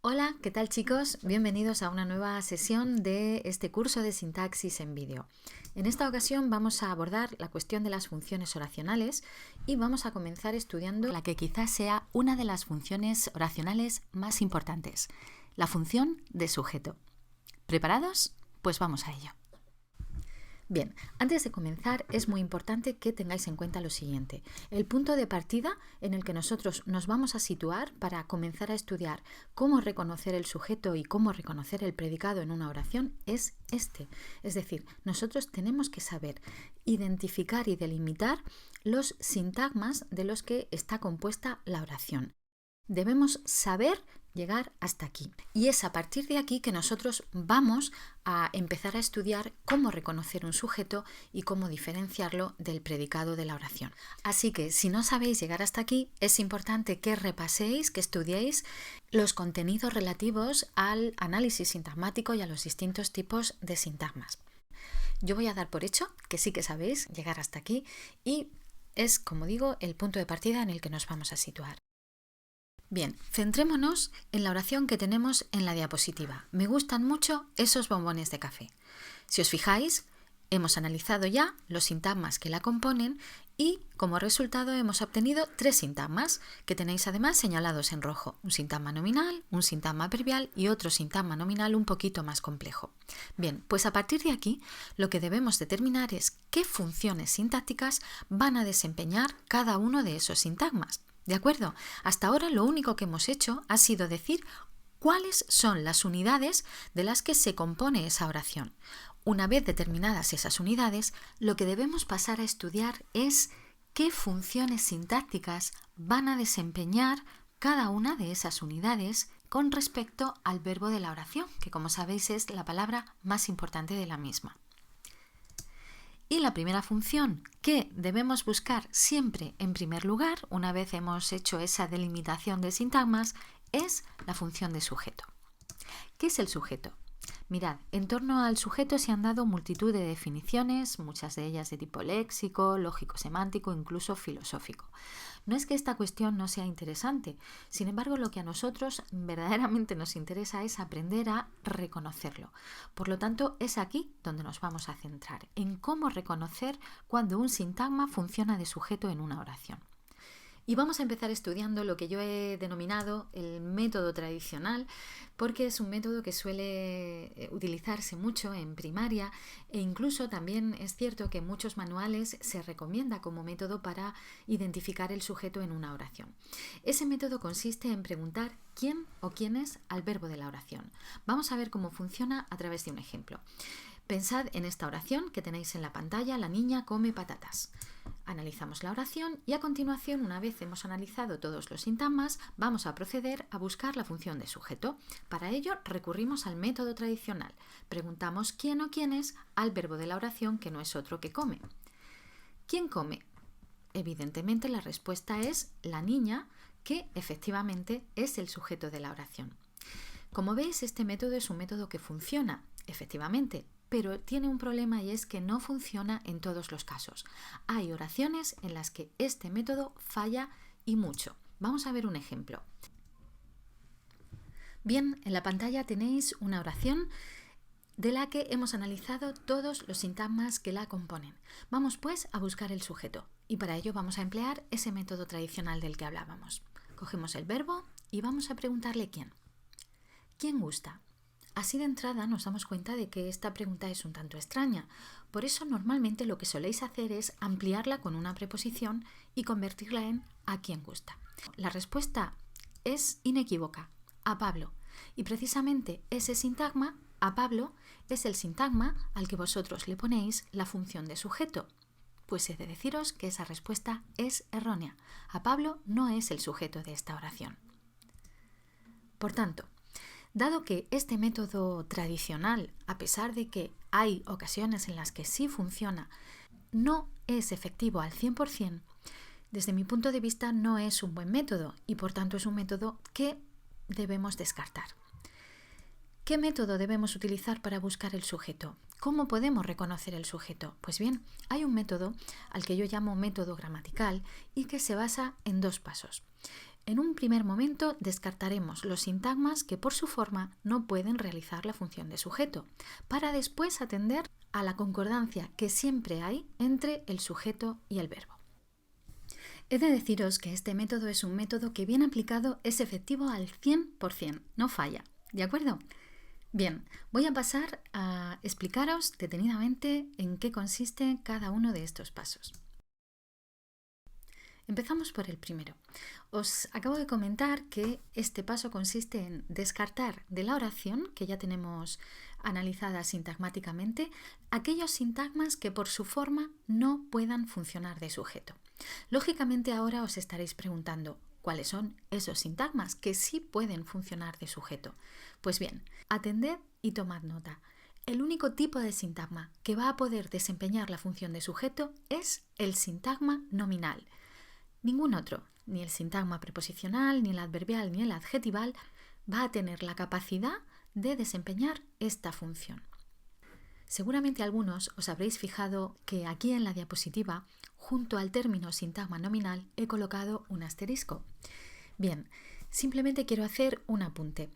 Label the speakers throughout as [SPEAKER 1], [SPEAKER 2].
[SPEAKER 1] Hola, ¿qué tal chicos? Bienvenidos a una nueva sesión de este curso de sintaxis en vídeo. En esta ocasión vamos a abordar la cuestión de las funciones oracionales y vamos a comenzar estudiando la que quizás sea una de las funciones oracionales más importantes, la función de sujeto. ¿Preparados? Pues vamos a ello. Bien, antes de comenzar es muy importante que tengáis en cuenta lo siguiente. El punto de partida en el que nosotros nos vamos a situar para comenzar a estudiar cómo reconocer el sujeto y cómo reconocer el predicado en una oración es este. Es decir, nosotros tenemos que saber identificar y delimitar los sintagmas de los que está compuesta la oración. Debemos saber llegar hasta aquí. Y es a partir de aquí que nosotros vamos a empezar a estudiar cómo reconocer un sujeto y cómo diferenciarlo del predicado de la oración. Así que si no sabéis llegar hasta aquí, es importante que repaséis, que estudiéis los contenidos relativos al análisis sintagmático y a los distintos tipos de sintagmas. Yo voy a dar por hecho que sí que sabéis llegar hasta aquí y es, como digo, el punto de partida en el que nos vamos a situar. Bien, centrémonos en la oración que tenemos en la diapositiva. Me gustan mucho esos bombones de café. Si os fijáis, hemos analizado ya los sintagmas que la componen y como resultado hemos obtenido 3 sintagmas que tenéis además señalados en rojo. Un sintagma nominal, un sintagma adverbial y otro sintagma nominal un poquito más complejo. Bien, pues a partir de aquí lo que debemos determinar es qué funciones sintácticas van a desempeñar cada uno de esos sintagmas. ¿De acuerdo? Hasta ahora lo único que hemos hecho ha sido decir cuáles son las unidades de las que se compone esa oración. Una vez determinadas esas unidades, lo que debemos pasar a estudiar es qué funciones sintácticas van a desempeñar cada una de esas unidades con respecto al verbo de la oración, que como sabéis es la palabra más importante de la misma. Y la primera función que debemos buscar siempre en primer lugar, una vez hemos hecho esa delimitación de sintagmas, es la función de sujeto. ¿Qué es el sujeto? Mirad, en torno al sujeto se han dado multitud de definiciones, muchas de ellas de tipo léxico, lógico-semántico, incluso filosófico. No es que esta cuestión no sea interesante, sin embargo lo que a nosotros verdaderamente nos interesa es aprender a reconocerlo. Por lo tanto, es aquí donde nos vamos a centrar, en cómo reconocer cuando un sintagma funciona de sujeto en una oración. Y vamos a empezar estudiando lo que yo he denominado el método tradicional, porque es un método que suele utilizarse mucho en primaria e incluso también es cierto que en muchos manuales se recomienda como método para identificar el sujeto en una oración. Ese método consiste en preguntar quién o quiénes al verbo de la oración. Vamos a ver cómo funciona a través de un ejemplo. Pensad en esta oración que tenéis en la pantalla, la niña come patatas. Analizamos la oración y a continuación, una vez hemos analizado todos los sintagmas, vamos a proceder a buscar la función de sujeto. Para ello recurrimos al método tradicional. Preguntamos quién o quiénes al verbo de la oración que no es otro que come. ¿Quién come? Evidentemente la respuesta es la niña, que efectivamente es el sujeto de la oración. Como veis, este método es un método que funciona, efectivamente, pero tiene un problema y es que no funciona en todos los casos. Hay oraciones en las que este método falla y mucho. Vamos a ver un ejemplo. Bien, en la pantalla tenéis una oración de la que hemos analizado todos los sintagmas que la componen. Vamos pues a buscar el sujeto y para ello vamos a emplear ese método tradicional del que hablábamos. Cogemos el verbo y vamos a preguntarle quién. ¿Quién gusta? Así de entrada nos damos cuenta de que esta pregunta es un tanto extraña. Por eso normalmente lo que soléis hacer es ampliarla con una preposición y convertirla en a quién gusta. La respuesta es inequívoca, a Pablo. Y precisamente ese sintagma, a Pablo, es el sintagma al que vosotros le ponéis la función de sujeto. Pues he de deciros que esa respuesta es errónea. A Pablo no es el sujeto de esta oración. Por tanto, dado que este método tradicional, a pesar de que hay ocasiones en las que sí funciona, no es efectivo al 100%, desde mi punto de vista no es un buen método y por tanto es un método que debemos descartar. ¿Qué método debemos utilizar para buscar el sujeto? ¿Cómo podemos reconocer el sujeto? Pues bien, hay un método al que yo llamo método gramatical y que se basa en 2 pasos. En un primer momento descartaremos los sintagmas que por su forma no pueden realizar la función de sujeto, para después atender a la concordancia que siempre hay entre el sujeto y el verbo. He de deciros que este método es un método que bien aplicado es efectivo al 100%, no falla, ¿de acuerdo? Bien, voy a pasar a explicaros detenidamente en qué consiste cada uno de estos pasos. Empezamos por el primero. Os acabo de comentar que este paso consiste en descartar de la oración, que ya tenemos analizada sintagmáticamente, aquellos sintagmas que por su forma no puedan funcionar de sujeto. Lógicamente ahora os estaréis preguntando, ¿cuáles son esos sintagmas que sí pueden funcionar de sujeto? Pues bien, atended y tomad nota. El único tipo de sintagma que va a poder desempeñar la función de sujeto es el sintagma nominal. Ningún otro, ni el sintagma preposicional, ni el adverbial, ni el adjetival, va a tener la capacidad de desempeñar esta función. Seguramente algunos os habréis fijado que aquí en la diapositiva, junto al término sintagma nominal, he colocado un asterisco. Bien, simplemente quiero hacer un apunte.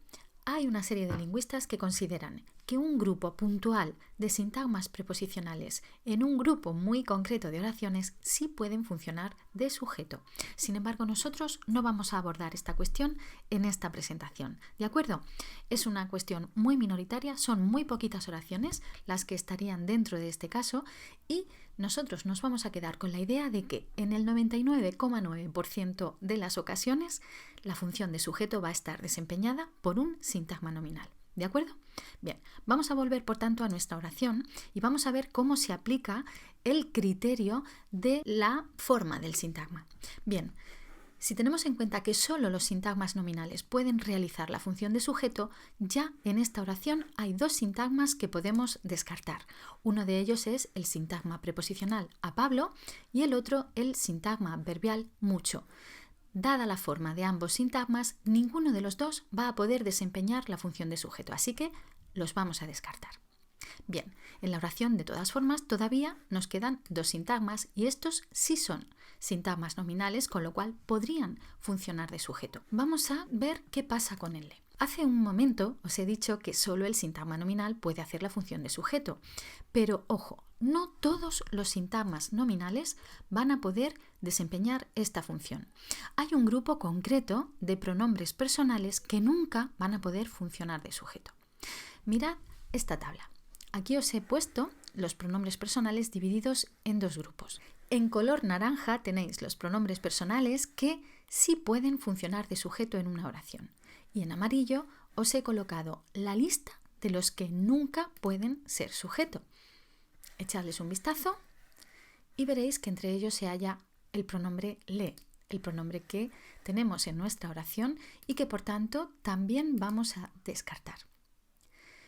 [SPEAKER 1] Hay una serie de lingüistas que consideran que un grupo puntual de sintagmas preposicionales en un grupo muy concreto de oraciones sí pueden funcionar de sujeto. Sin embargo, nosotros no vamos a abordar esta cuestión en esta presentación, ¿de acuerdo? Es una cuestión muy minoritaria, son muy poquitas oraciones las que estarían dentro de este caso y nosotros nos vamos a quedar con la idea de que en el 99,9% de las ocasiones la función de sujeto va a estar desempeñada por un sintagma nominal. ¿De acuerdo? Bien, vamos a volver por tanto a nuestra oración y vamos a ver cómo se aplica el criterio de la forma del sintagma. Bien, si tenemos en cuenta que solo los sintagmas nominales pueden realizar la función de sujeto, ya en esta oración hay dos sintagmas que podemos descartar. Uno de ellos es el sintagma preposicional a Pablo y el otro el sintagma adverbial mucho. Dada la forma de ambos sintagmas, ninguno de los dos va a poder desempeñar la función de sujeto, así que los vamos a descartar. Bien, en la oración de todas formas todavía nos quedan dos sintagmas y estos sí son sintagmas nominales, con lo cual podrían funcionar de sujeto. Vamos a ver qué pasa con el le. Hace un momento os he dicho que solo el sintagma nominal puede hacer la función de sujeto, pero ojo, no todos los sintagmas nominales van a poder desempeñar esta función. Hay un grupo concreto de pronombres personales que nunca van a poder funcionar de sujeto. Mirad esta tabla. Aquí os he puesto los pronombres personales divididos en dos grupos. En color naranja tenéis los pronombres personales que sí pueden funcionar de sujeto en una oración. Y en amarillo os he colocado la lista de los que nunca pueden ser sujeto. Echadles un vistazo y veréis que entre ellos se halla el pronombre le, el pronombre que tenemos en nuestra oración y que por tanto también vamos a descartar.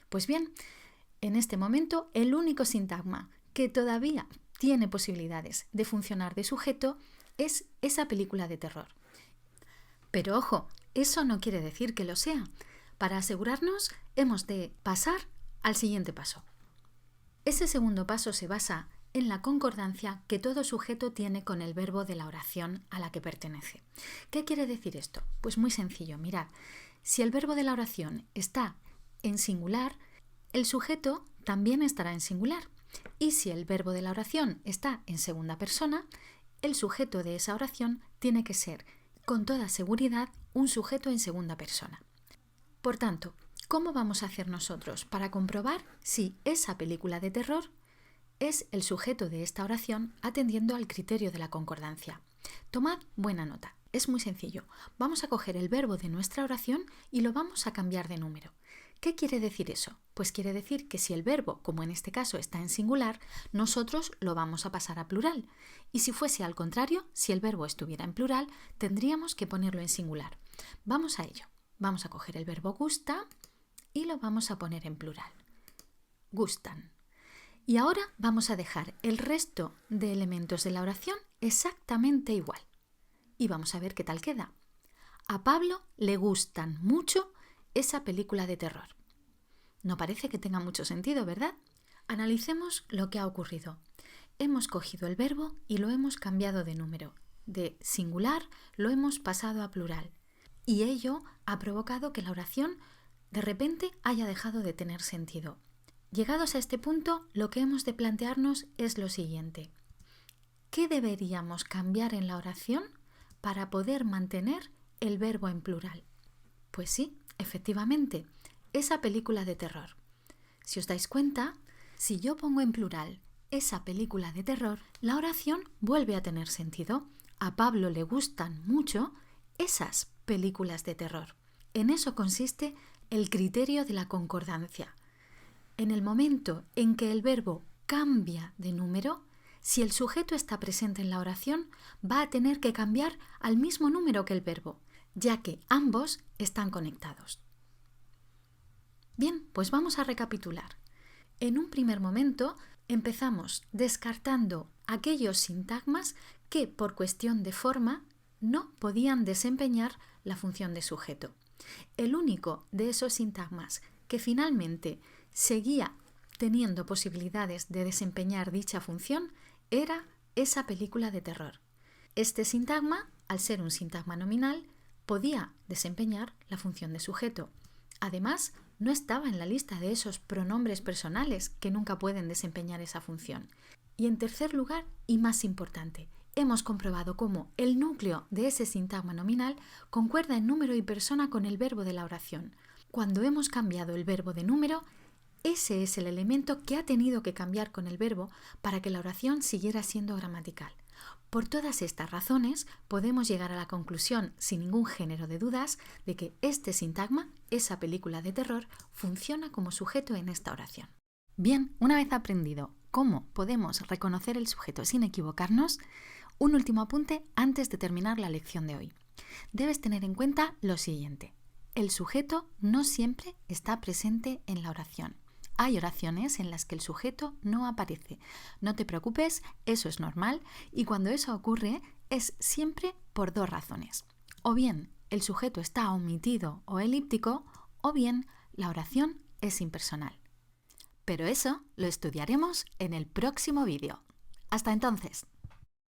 [SPEAKER 1] Pues bien, en este momento el único sintagma que todavía tiene posibilidades de funcionar de sujeto es esa película de terror. Pero ojo, eso no quiere decir que lo sea. Para asegurarnos hemos de pasar al siguiente paso. Ese segundo paso se basa en la concordancia que todo sujeto tiene con el verbo de la oración a la que pertenece. ¿Qué quiere decir esto? Pues muy sencillo, mirad. Si el verbo de la oración está en singular, el sujeto también estará en singular. Y si el verbo de la oración está en segunda persona, el sujeto de esa oración tiene que ser, con toda seguridad, un sujeto en segunda persona. Por tanto, ¿cómo vamos a hacer nosotros para comprobar si esa película de terror es el sujeto de esta oración atendiendo al criterio de la concordancia? Tomad buena nota. Es muy sencillo. Vamos a coger el verbo de nuestra oración y lo vamos a cambiar de número. ¿Qué quiere decir eso? Pues quiere decir que si el verbo, como en este caso, está en singular, nosotros lo vamos a pasar a plural. Y si fuese al contrario, si el verbo estuviera en plural, tendríamos que ponerlo en singular. Vamos a ello. Vamos a coger el verbo gusta y lo vamos a poner en plural. Gustan. Y ahora vamos a dejar el resto de elementos de la oración exactamente igual. Y vamos a ver qué tal queda. A Pablo le gustan mucho esa película de terror. No parece que tenga mucho sentido, ¿verdad? Analicemos lo que ha ocurrido. Hemos cogido el verbo y lo hemos cambiado de número. de singular lo hemos pasado a plural. Y ello ha provocado que la oración de repente haya dejado de tener sentido. Llegados a este punto, lo que hemos de plantearnos es lo siguiente. ¿Qué deberíamos cambiar en la oración para poder mantener el verbo en plural? Pues sí, efectivamente, esa película de terror. Si os dais cuenta, si yo pongo en plural esa película de terror, la oración vuelve a tener sentido. A Pablo le gustan mucho esas películas de terror. En eso consiste el criterio de la concordancia. En el momento en que el verbo cambia de número, si el sujeto está presente en la oración, va a tener que cambiar al mismo número que el verbo, ya que ambos están conectados. Bien, pues vamos a recapitular. En un primer momento empezamos descartando aquellos sintagmas que por cuestión de forma no podían desempeñar la función de sujeto. El único de esos sintagmas que finalmente seguía teniendo posibilidades de desempeñar dicha función era esa película de terror. Este sintagma, al ser un sintagma nominal, podía desempeñar la función de sujeto. Además, no estaba en la lista de esos pronombres personales que nunca pueden desempeñar esa función. Y en tercer lugar, y más importante, hemos comprobado cómo el núcleo de ese sintagma nominal concuerda en número y persona con el verbo de la oración. Cuando hemos cambiado el verbo de número, ese es el elemento que ha tenido que cambiar con el verbo para que la oración siguiera siendo gramatical. Por todas estas razones, podemos llegar a la conclusión, sin ningún género de dudas, de que este sintagma, esa película de terror, funciona como sujeto en esta oración. Bien, una vez aprendido cómo podemos reconocer el sujeto sin equivocarnos, un último apunte antes de terminar la lección de hoy. Debes tener en cuenta lo siguiente. El sujeto no siempre está presente en la oración. Hay oraciones en las que el sujeto no aparece. No te preocupes, eso es normal y cuando eso ocurre es siempre por dos razones. O bien el sujeto está omitido o elíptico o bien la oración es impersonal. Pero eso lo estudiaremos en el próximo vídeo. Hasta entonces.